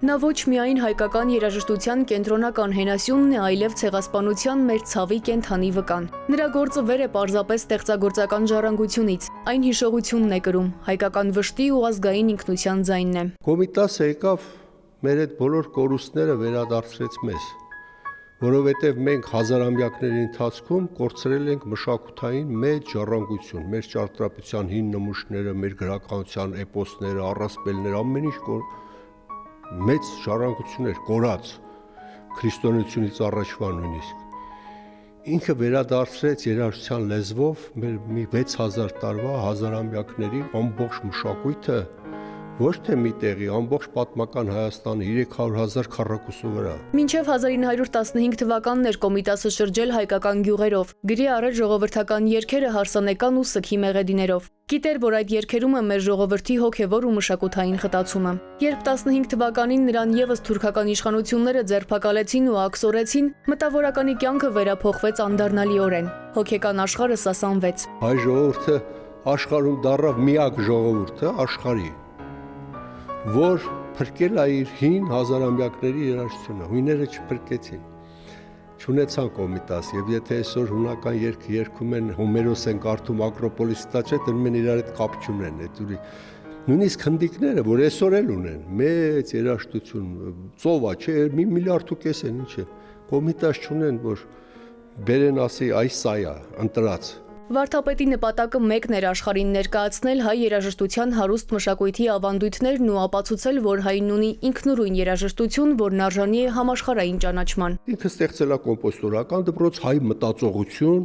Նա ոչ միայն հայկական երաժշտության կենտրոնական հենասյունն է, այլև ցեղասպանության մեր ցավի կենդանի վկան։ Նրա գործը վեր է պարզապես ստեղծագործական ժառանգությունից, այն հիշողությունն է կրում, հայկական վշտի ու ազգային ինքնության ձայնն է։ Կոմիտասը եկավ մեր այդ բոլոր կորուստները վերադարձրեց մեզ, որովհետև մենք հազարամյակների ընթացքում կորցրել ենք մշակութային մեծ ժառանգություն, մեր ճարտարապետության հին նմուշները, մեր գրականության էպոսները, առասպելները, ամեն ինչ մեծ ժառանգություններ կորած քրիստոնեությունից առաջվա նույնիսկ ինքը վերադարձրեց երաժշտության լեզվով մեր մի 6000 տարվա հազարամյակների ամբողջ մշակույթը ոչ թե մի տեղի ամբողջ պատմական Հայաստանի 300,000 քառակուսու վրա։ Մինչև 1915 թվականն էր Կոմիտասը շրջել հայկական գյուղերով, գրի առել ժողովրդական երգերը հարսանեկան ու սգի մեղեդիներով։ Գիտեր, որ այդ երգերում է մեր ժողովրդի հոգևոր ու մշակութային խտացումը։ Երբ 15 թվականին նրան եւս թուրքական իշխանությունները ձերբակալեցին ու աքսորեցին, մտավորականի կյանքը վերափոխվեց անդառնալիորեն։ Հոգեկան աշխարհը սասանվեց։ Հայ ժողովուրդը աշխարհում դառավ միակ ժողովուրդը աշխարհի, որ փրկել է իր հին հազարամյակների երաժշտությունը, հույները չփրկեցին, չունեցան Կոմիտաս, եւ եթե այսօր հունական երգ երգում են, Հոմերոս են կարդում, Ակրոպոլիսի տակ չէ, դնում են իրար հետ կապ չունեն, այդ նույնիսկ հնդիկները, որ այսօր էլ ունեն, մեծ երաժշտություն, ծովա, չէ, 1,5 միլիարդ են, ինչ է, Կոմիտաս չունեն, որ բերեն ասի, այս սա է, ընտրած։ Վարդապետի նպատակը մեկն էր աշխարհին ներկայացնել հայ երաժշտության հարուստ մշակույթի ավանդույթներն ու ապացուցել, որ հայն ունի ինքնուրույն երաժշտություն, որն արժանի է համաշխարհային ճանաչման։ Ինքը ստեղծել է կոմպոզիտորական դպրոց, հայ մտածողություն,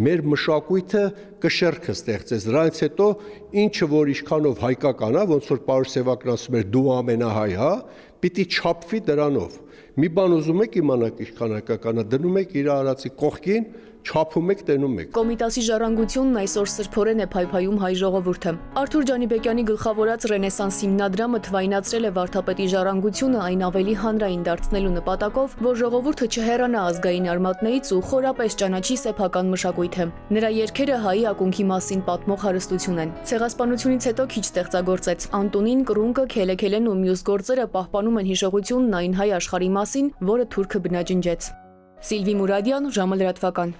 մեր մշակույթը կշեռքը ստեղծեց։ Դրանից հետո ինչը որ ինչքանով հայկական է, ոնց որ Պարուս Սևակն ասում էր դու ամենահայ, հա, պիտի չափվի դրանով։ Մի բան ուզում եք իմանալ ինչքան հայկական է, դնում եք իր արածի կողքին, չափում եք, տենում եք։ Կոմիտասի ժառանգությունն այսօր սրբորեն է փայփայում հայ ժողովուրդը։ Արթուր Ջանիբեկյանի գլխավորած Ռենեսանս հիմնադրամը թվայնացրել է վարդապետի ժառանգությունը այն ավելի հանրային դարձնելու նպատակով, որ ժողովուրդը չհեռանա ազգային արմատներից ու խորապես ճանաչի սեփական մշակույթը։ Նրա երգերը հայի ակունքի մասին պատմող հարստություն են։ Ցեղասպանությունից հետո քիչ ստեղծագործեց։ Անտոնին, Կռունկը, Քելեքելեն ու մյուս գործերը պահպանում են հիշողությունն այն հայ աշխարհի մասին, որը թուրքը բնաջնջեց։ Սիլվի Մուրադյան, ժամը լրատվական։